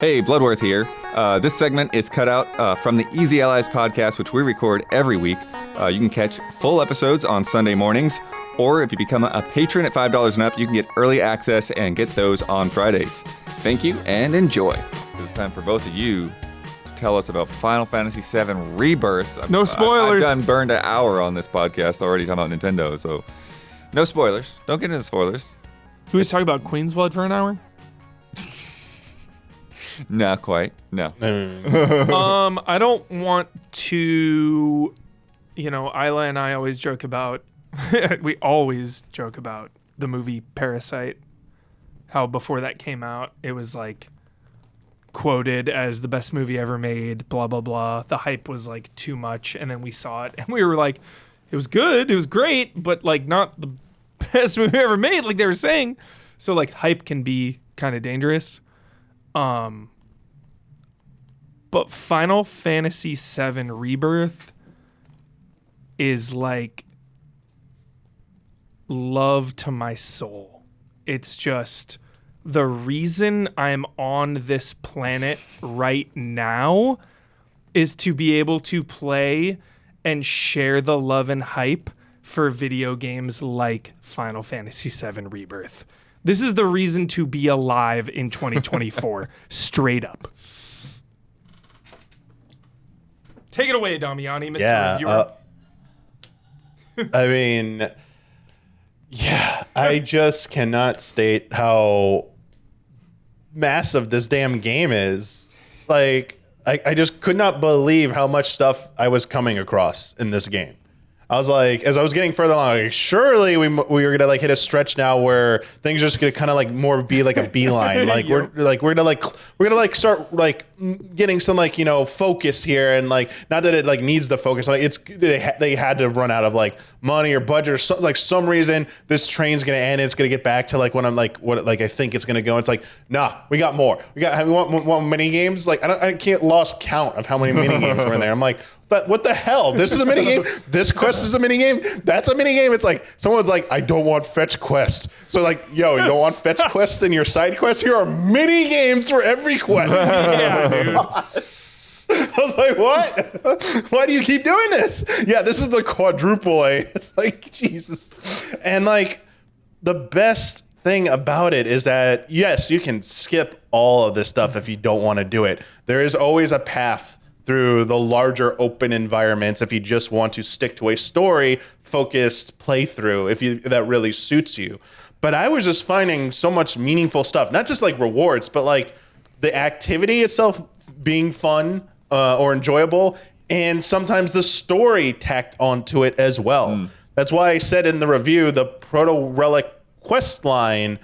Hey, Bloodworth here. This segment is cut out from the Easy Allies podcast, which we record every week. You can catch full episodes on Sunday mornings, or if you become a patron at $5 and up, you can get early access and get those on Fridays. Thank you and enjoy. It's time for both of you to tell us about Final Fantasy VII Rebirth. No spoilers. I've done burned an hour on this podcast already talking about Nintendo, so no spoilers. Don't get into the spoilers. Can we talk about Queen's Blood for an hour? Not quite. No. I don't want to, Isla and I always joke about, we always joke about the movie Parasite. How before that came out, it was like quoted as the best movie ever made, blah, blah, blah. The hype was like too much. And then we saw it and we were like, it was good. It was great, but like not the best movie ever made, like they were saying. So like hype can be kind of dangerous. But Final Fantasy VII Rebirth is like love to my soul. It's just the reason I'm on this planet right now is to be able to play and share the love and hype for video games like Final Fantasy VII Rebirth. This is the reason to be alive in 2024, straight up. Take it away, Damiani, Mr. Reviewer. I just cannot state how massive this damn game is. Like, I just could not believe how much stuff I was coming across in this game. I was like, as I was getting further along, like, surely we were gonna like hit a stretch now where things are just gonna kind of like more be like a beeline. Like we're gonna start like getting some like focus here, and like not that it like needs the focus. Like they had to run out of like money or budget or some reason this train's gonna end. It's gonna get back to like when I'm like what like I think it's gonna go. It's like nah, we got more. We want mini games. Like I can't lost count of how many mini games were in there. I'm like. But what the hell? This is a mini game. This quest is a mini game. That's a mini game. It's like someone's like, I don't want fetch quest. So like, yo, you don't want fetch quest in your side quest? Here are mini games for every quest. Yeah, dude. I was like, what? Why do you keep doing this? Yeah, this is the quadruple A. It's like Jesus. And like the best thing about it is that yes, you can skip all of this stuff if you don't want to do it. There is always a path through the larger open environments if you just want to stick to a story focused playthrough if that really suits you. But I was just finding so much meaningful stuff, not just like rewards, but like the activity itself being fun or enjoyable, and sometimes the story tacked onto it as well. That's why I said in the review, the Proto Relic quest line,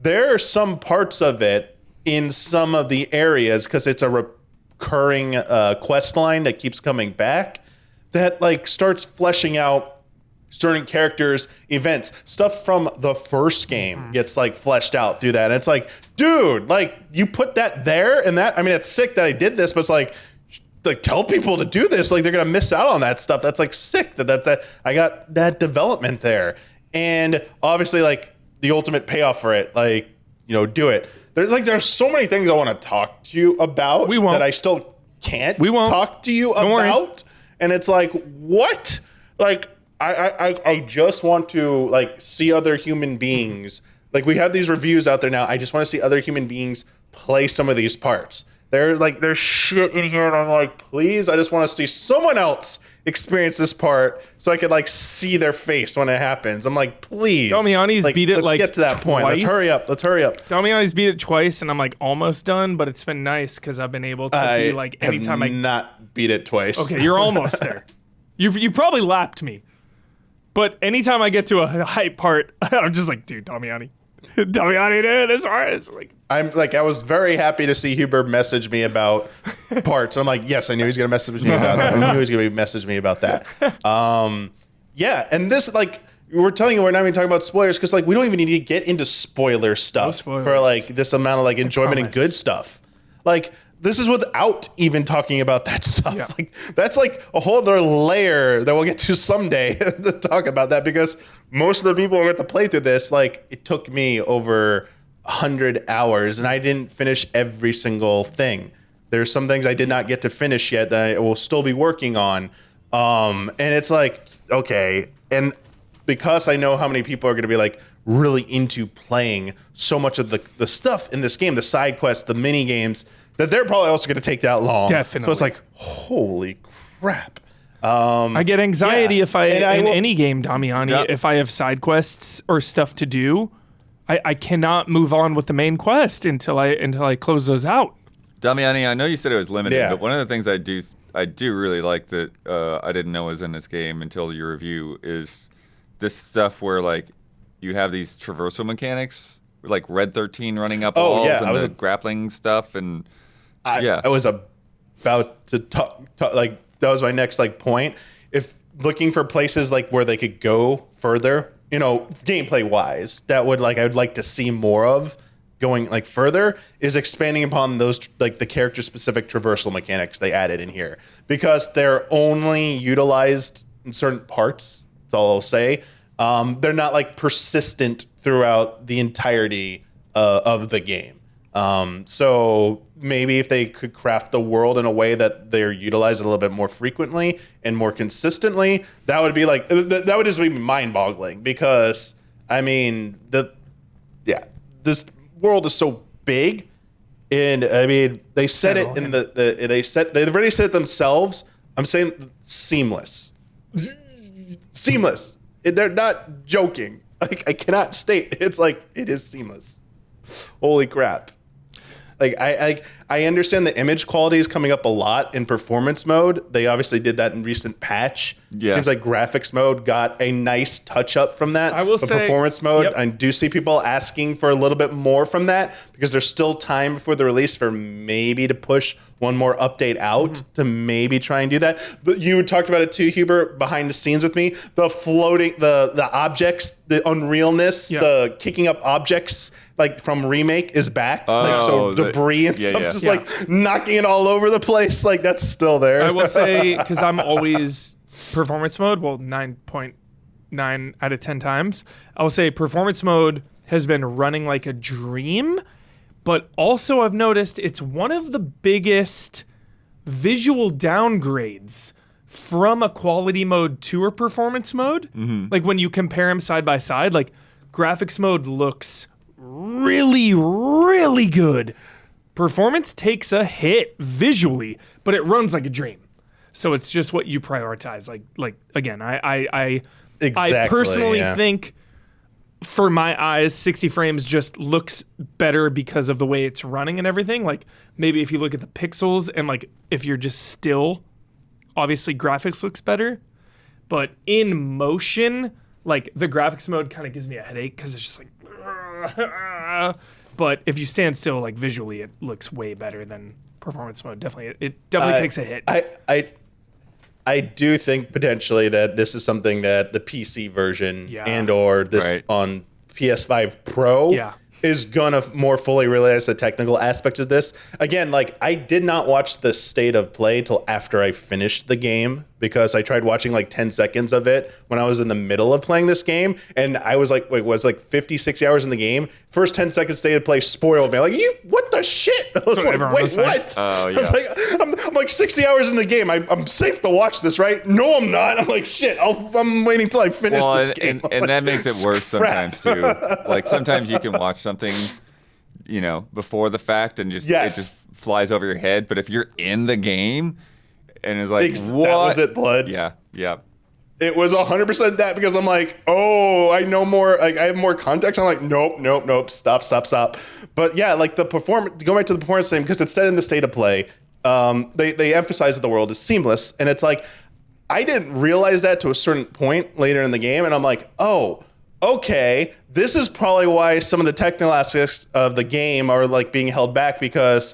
there are some parts of it in some of the areas because it's a recurring quest line that keeps coming back that like starts fleshing out certain characters, events, stuff from the first game gets like fleshed out through that. And it's like, dude, like you put that there and that, I mean, it's sick that I did this, but it's like tell people to do this. Like they're going to miss out on that stuff. That's like sick that I got that development there. And obviously like the ultimate payoff for it, like, do it. There's so many things I want to talk to you about that I still can't talk to you about. And it's like, what? Like, I just want to like see other human beings. Like we have these reviews out there now. I just want to see other human beings play some of these parts. There's shit in here and I'm like, please, I just want to see someone else experience this part so I could like see their face when it happens. I'm like, please. Damiani's beat it like let's get to that point. Let's hurry up. Damiani's beat it twice and I'm like almost done, but it's been nice because I've been able to be like anytime I not beat it twice. Okay, you're almost there. You probably lapped me. But anytime I get to a hype part, I'm just like, dude, Damiani, dude, this part is like. I was very happy to see Huber message me about parts. I'm like, yes, I knew he was going to message me about that. I knew he was going to message me about that. Yeah, and this, like, we're telling you, we're not even talking about spoilers because, like, we don't even need to get into spoiler stuff for, like, this amount of, like, enjoyment and good stuff. Like, this is without even talking about that stuff. Yeah. Like, that's, like, a whole other layer that we'll get to someday to talk about that because most of the people who get to play through this, like, it took me over 100 hours and I didn't finish every single thing. There's some things I did not get to finish yet that I will still be working on. And it's like, okay. And because I know how many people are going to be like really into playing so much of the stuff in this game, the side quests, the mini games, that they're probably also going to take that long. Definitely. So it's like, holy crap. I get anxiety yeah. if in will, any game, Damiani, Yep. if I have side quests or stuff to do, I cannot move on with the main quest until I close those out. Damiani, I know you said it was limited, Yeah. but one of the things I do really like that I didn't know was in this game until your review is this stuff where like you have these traversal mechanics, like Red 13 running up walls and the grappling stuff, and I was about to talk like that was my next like point. If looking for places like where they could go further, you know, gameplay wise, that would like I would like to see more of going like further is expanding upon those like the character specific traversal mechanics they added in here, because they're only utilized in certain parts. That's all I'll say. They're not like persistent throughout the entirety of the game. So maybe if they could craft the world in a way that they're utilized a little bit more frequently and more consistently, that would be like that would just be mind-boggling, because I mean this world is so big, and I mean they said it in they've already said it themselves. I'm saying seamless. They're not joking. Like I cannot state it's like it is seamless. Holy crap. Like I understand the image quality is coming up a lot in performance mode. They obviously did that in recent patch. Yeah. Seems like graphics mode got a nice touch up from that. I will but say, performance mode, yep. I do see people asking for a little bit more from that, because there's still time before the release for maybe to push one more update out to maybe try and do that. You talked about it too, Hubert, behind the scenes with me. The floating, the objects, the unrealness, the kicking up objects like from Remake is back. Like, so debris and stuff like knocking it all over the place. Like that's still there. I will say, because I'm always performance mode, well, 9.9 out of 10 times, I will say performance mode has been running like a dream, but also I've noticed it's one of the biggest visual downgrades from a quality mode to a performance mode. Like when you compare them side by side, like graphics mode looks really, really good. Performance takes a hit visually, but it runs like a dream. So it's just what you prioritize. Like again, I personally think, for my eyes, 60 frames just looks better because of the way it's running and everything. Like maybe if you look at the pixels and like if you're just still, obviously graphics looks better. But in motion, like the graphics mode kind of gives me a headache because it's just like. But if you stand still, like visually, it looks way better than performance mode. It definitely takes a hit. I do think potentially that this is something that the PC version and or this on PS5 Pro is gonna more fully realize the technical aspects of this. Again, like I did not watch the state of play till after I finished the game, because I tried watching like 10 seconds of it when I was in the middle of playing this game, and I was like, wait, was like 50, 60 hours in the game. First 10 seconds state of play spoiled me. Like, what the shit? I was like, wait, what? Oh, yeah. I was like, I'm like 60 hours in the game. I'm safe to watch this, right? No, I'm not. I'm like, shit, I'm waiting till I finish this game. And that makes it worse sometimes too. Like sometimes you can watch something, you know, before the fact and just it just flies over your head. But if you're in the game and it's like, what? That was it, Blood. Yeah. It was 100% that, because I'm like, oh, I know more. Like I have more context. I'm like, nope. Stop. But yeah, like the performance. Go back to the performance thing, because it's set in the state of play. They emphasize that the world is seamless, and it's like I didn't realize that to a certain point later in the game, and I'm like, oh, okay, this is probably why some of the technical aspects of the game are like being held back, because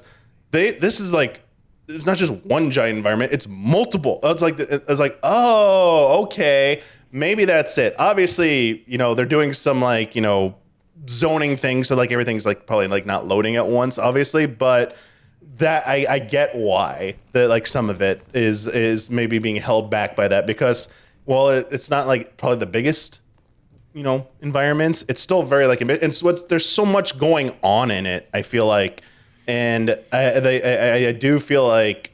this is like. It's not just one giant environment, it's multiple. It's like, oh, okay, maybe that's it. Obviously, you know, they're doing some like, you know, zoning things, so like everything's like probably like not loading at once, obviously, but that I get why that like some of it is maybe being held back by that, because it's not like probably the biggest environments. It's still very like, and so there's so much going on in it, I feel like. And I do feel like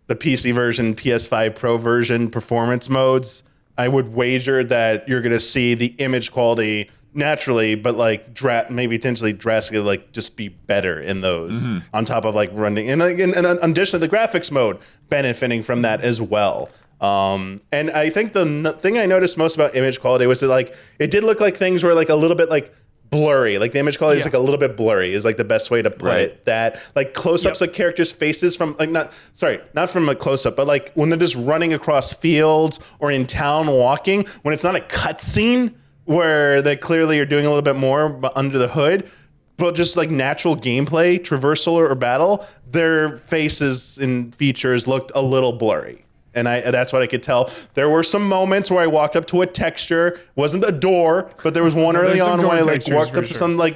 the PC version, PS5 Pro version performance modes, I would wager that you're going to see the image quality naturally, but like maybe potentially drastically like just be better in those on top of like running. And additionally, the graphics mode benefiting from that as well. And I think the thing I noticed most about image quality was that like it did look like things were like a little bit like blurry. Like the image quality is like a little bit blurry is like the best way to put it. That like close-ups of characters' faces from like not from a close-up, but like when they're just running across fields or in town walking, when it's not a cutscene where they clearly are doing a little bit more under the hood, but just like natural gameplay, traversal or battle, their faces and features looked a little blurry. And that's what I could tell. There were some moments where I walked up to a texture, wasn't a door, but there was one early on where I like walked up to some like,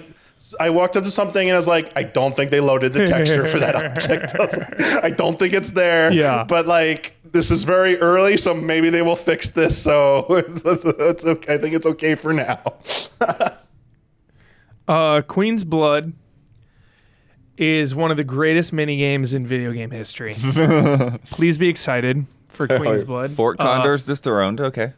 I walked up to something and I was like, I don't think they loaded the texture for that object. I don't think it's there. Yeah. But like, this is very early, so maybe they will fix this. So it's okay. I think it's okay for now. Queen's Blood is one of the greatest mini games in video game history. Please be excited for Queen's Blood. Fort Condor's dethroned. Okay.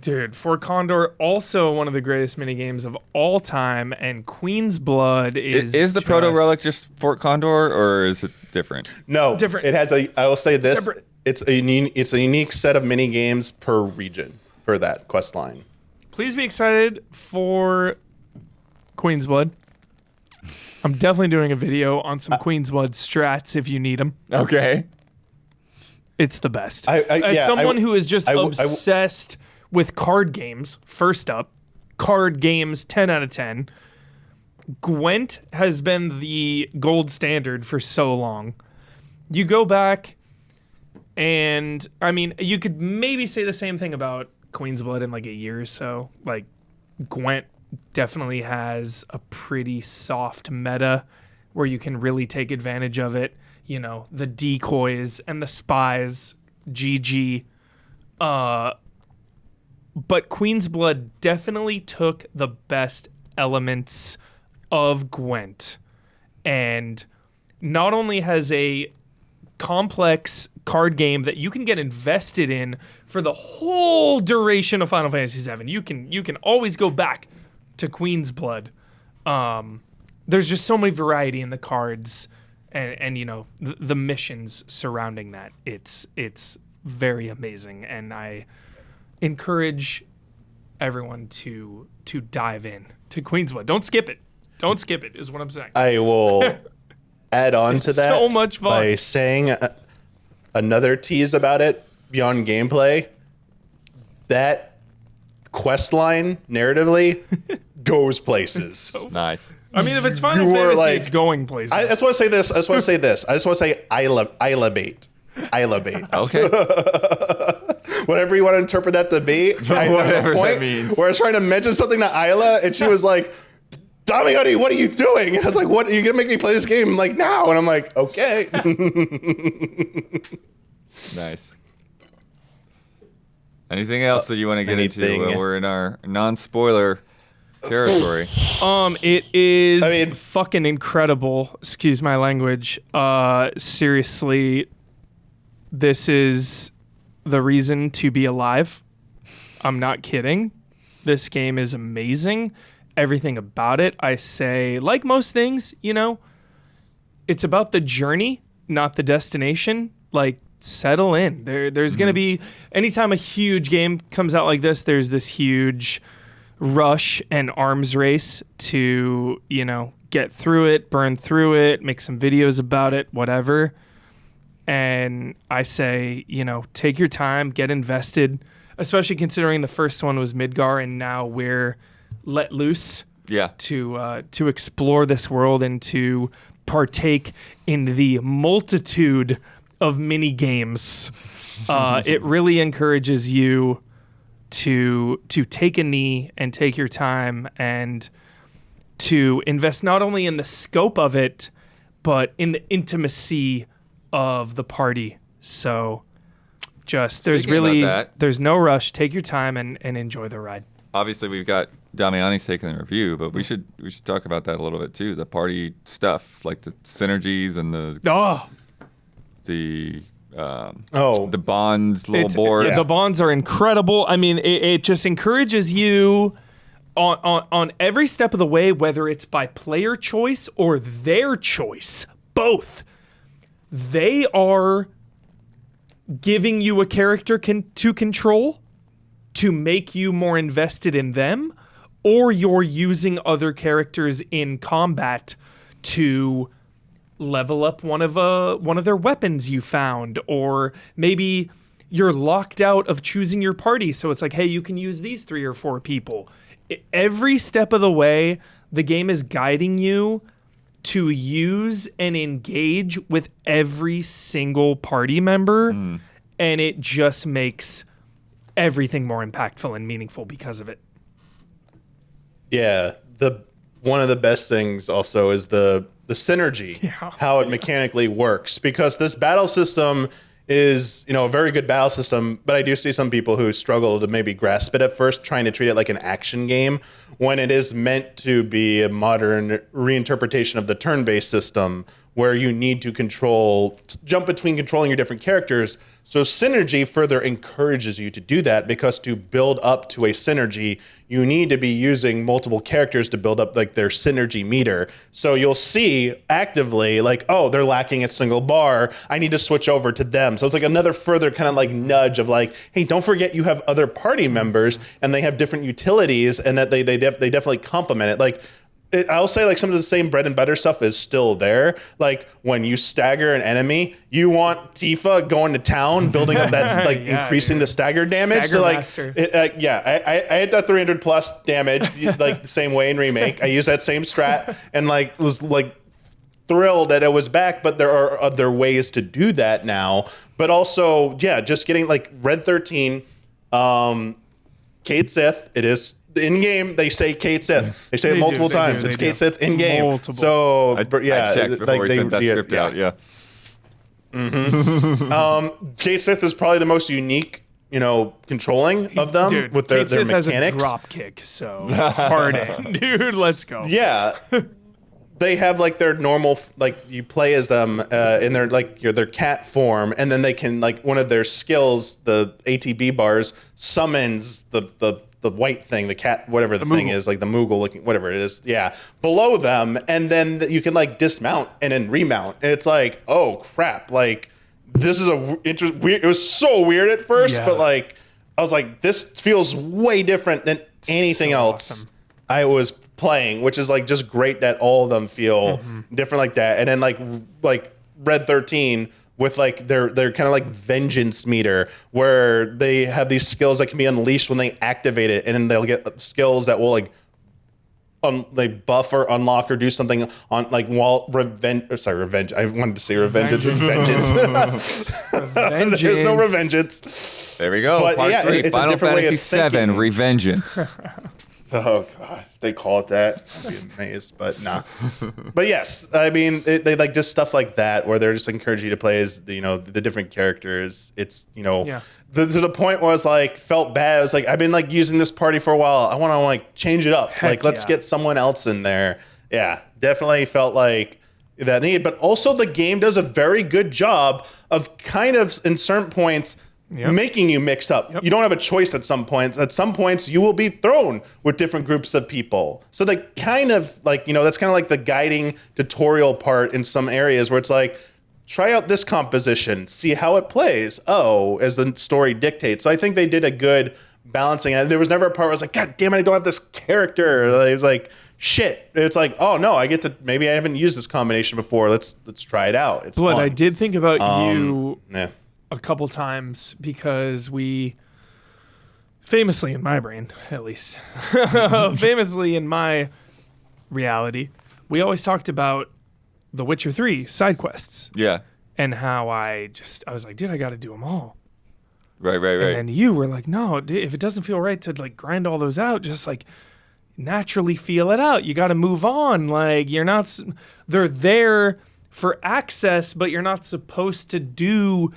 Dude, Fort Condor, also one of the greatest mini games of all time, and Queen's Blood is the Proto Relic just Fort Condor, or is it different? No, different. It has I will say this. Separate. It's a unique set of mini games per region for that quest line. Please be excited for Queen's Blood. I'm definitely doing a video on some Queen's Blood strats if you need them. Okay. It's the best. As someone who is just obsessed with card games, first up, card games 10 out of 10. Gwent has been the gold standard for so long. You go back and, I mean, you could maybe say the same thing about Queen's Blood in like a year or so. Like, Gwent definitely has a pretty soft meta where you can really take advantage of it. You know, the decoys and the spies, GG. But Queen's Blood definitely took the best elements of Gwent and not only has a complex card game that you can get invested in for the whole duration of Final Fantasy VII. You can always go back to Queen's Blood. There's just so many variety in the cards. And you know the missions surrounding that, it's very amazing, and I encourage everyone to dive in to Queen's Blood. Don't skip it. Don't skip it is what I'm saying. I will add on to that so much fun. By saying another tease about it beyond gameplay. That quest line narratively goes places. So Nice. I mean, if it's Final Fantasy, like, it's going places. I just want to say this. I just want to say this. I just want to say Isla bait. Okay. Whatever you want to interpret that to be. Whatever that means. Where I was trying to mention something to Isla, and she was like, Damiani, what are you doing? And I was like, what? Are you going to make me play this game? I'm like, now. And I'm like, okay. Nice. Anything else that you want to get into when we're in our non-spoiler territory? It is fucking incredible. Excuse my language. Seriously, this is the reason to be alive. I'm not kidding. This game is amazing. Everything about it, I say, like most things, you know, it's about the journey, not the destination. Like, settle in. There's going to be, anytime a huge game comes out like this, there's this huge rush and arms race to, you know, get through it, burn through it, make some videos about it, whatever. And I say, you know, take your time, get invested, especially considering the first one was Midgar and now we're let loose to explore this world and to partake in the multitude of mini games. It really encourages you to take a knee and take your time and to invest not only in the scope of it, but in the intimacy of the party. So just there's no rush. Take your time and enjoy the ride. Obviously, we've got Damiani's taking the review, but we should talk about that a little bit too. The party stuff, like the synergies and the bonds little board. The bonds are incredible. I mean, it just encourages you on every step of the way, whether it's by player choice or their choice, both. They are giving you a character to control to make you more invested in them, or you're using other characters in combat to level up one of their weapons you found, or maybe you're locked out of choosing your party, so it's like, hey, you can use these 3 or 4 people. Every step of the way, the game is guiding you to use and engage with every single party member, and it just makes everything more impactful and meaningful because of it. Yeah, one of the best things also is the synergy, how it mechanically works, because this battle system is, a very good battle system, but I do see some people who struggle to maybe grasp it at first, trying to treat it like an action game when it is meant to be a modern reinterpretation of the turn-based system where you need to jump between controlling your different characters. So synergy further encourages you to do that, because to build up to a synergy, you need to be using multiple characters to build up like their synergy meter. So you'll see actively like, oh, they're lacking a single bar. I need to switch over to them. So it's like another further kind of like nudge of like, hey, don't forget you have other party members and they have different utilities, and that they definitely complement it. Like, I'll say like some of the same bread and butter stuff is still there. Like when you stagger an enemy, you want Tifa going to town, building up that like increasing the stagger damage. Stagger to like, master. I had that 300 plus damage like the same way in Remake. I used that same strat and like was like thrilled that it was back. But there are other ways to do that now. But also, just getting like Red 13, Kate Sith. It is. In game, they say Kate Sith. They say it multiple times. It's Kate Sith in game. Multiple. So I checked before we sent that script out. Yeah. Kate Sith is probably the most unique, controlling of them with their Kate Sith mechanics. has a drop kick, so hard aim, dude. Let's go. Yeah. They have like their normal, like you play as them in their like their cat form, and then they can like one of their skills, the ATB bars, summons the white thing, the cat, whatever the thing is, like the Moogle looking, whatever it is, below them, and then you can like dismount and then remount, and it's like, oh crap, like this is weird. It was so weird at first, but like I was like, this feels way different than anything else I was playing, which is like just great that all of them feel different like that. And then like Red 13 with like their kind of like vengeance meter, where they have these skills that can be unleashed when they activate it, and then they'll get skills that will like they buff or unlock or do something on like revenge. I wanted to say revengeance. It's vengeance. There's no revengeance. There we go. But Part 3, it's Final a different way Fantasy of VII, thinking. Revengeance. Oh god, they call it that. I'd be amazed, but nah. But yes, I mean, they like just stuff like that where they're just encouraging you to play as the different characters. It's to the point where I was like felt bad. I was like, I've been like using this party for a while. I want to like change it up. Let's get someone else in there. Yeah, definitely felt like that need. But also the game does a very good job of kind of in certain points. Making you mix up. You don't have a choice at some points. At some points, you will be thrown with different groups of people. So they kind of like, that's kind of like the guiding tutorial part in some areas where it's like, try out this composition, see how it plays. Oh, as the story dictates. So I think they did a good balancing. And there was never a part where I was like, God damn it, I don't have this character. It was like, shit. It's like, oh no, I get to, maybe I haven't used this combination before. Let's try it out. It's fun. I did think about you. A couple times, because we famously in my brain, at least, famously in my reality, we always talked about The Witcher 3 side quests. Yeah. And how I was like, dude, I got to do them all. Right. And then you were like, no, dude, if it doesn't feel right to like grind all those out, just like naturally feel it out. You got to move on. Like they're there for access, but you're not supposed to do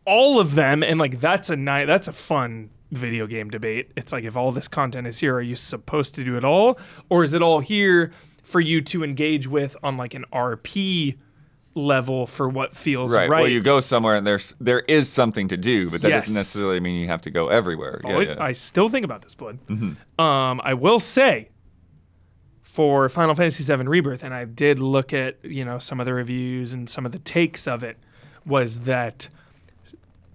all of them, and like that's a fun video game debate. It's like, if all this content is here, are you supposed to do it all? Or is it all here for you to engage with on like an RP level for what feels right? Well, you go somewhere and there is something to do, but that Yes. doesn't necessarily mean you have to go everywhere. I still think about this, Blood. I will say, for Final Fantasy VII Rebirth, and I did look at some of the reviews and some of the takes of it, was that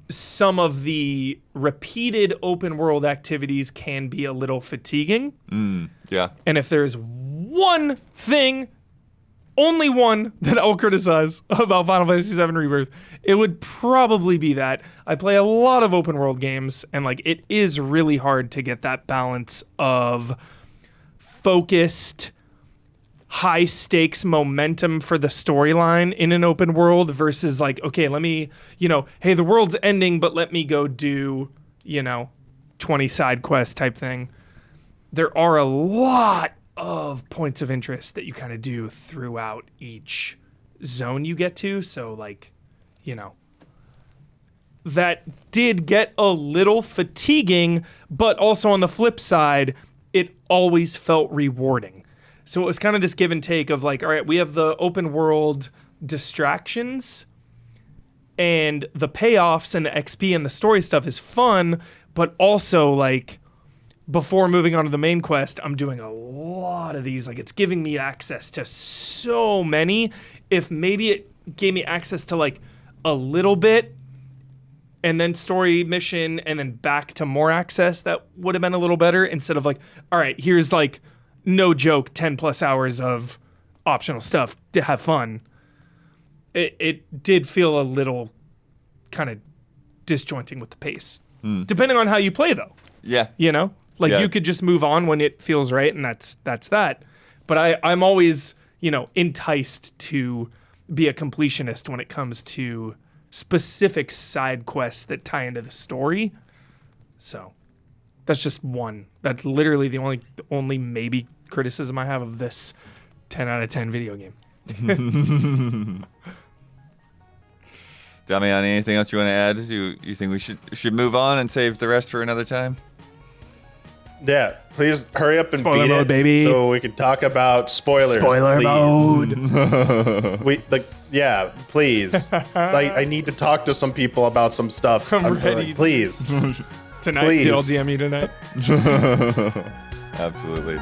some of the repeated open world activities can be a little fatiguing. Yeah. And if there's one thing, only one, that I'll criticize about Final Fantasy VII Rebirth, it would probably be that I play a lot of open world games, and like it is really hard to get that balance of focused, high stakes momentum for the storyline in an open world versus like, okay, let me, hey, the world's ending, but let me go do, 20 side quests type thing. There are a lot of points of interest that you kind of do throughout each zone you get to. So like, that did get a little fatiguing, but also on the flip side, it always felt rewarding. So it was kind of this give and take of like, all right, we have the open world distractions and the payoffs and the XP and the story stuff is fun, but also like, before moving on to the main quest, I'm doing a lot of these. Like, it's giving me access to so many. If maybe it gave me access to like a little bit and then story mission and then back to more access, that would have been a little better, instead of like, all right, here's like, no joke, 10 plus hours of optional stuff to have fun. It did feel a little kind of disjointing with the pace. Depending on how you play, though. Yeah. You could just move on when it feels right, and that's that. But I'm always, enticed to be a completionist when it comes to specific side quests that tie into the story. So that's just one. That's literally the only maybe criticism I have of this 10 out of 10 video game. Damiani, anything else you want to add? You think we should move on and save the rest for another time? Yeah, please hurry up and Spoiler beat mode, it, baby. so we can talk about spoilers. Spoiler please. mode. Please. I need to talk to some people about some stuff. I'm ready. Please. Tonight, Please. DLDM you tonight. Absolutely.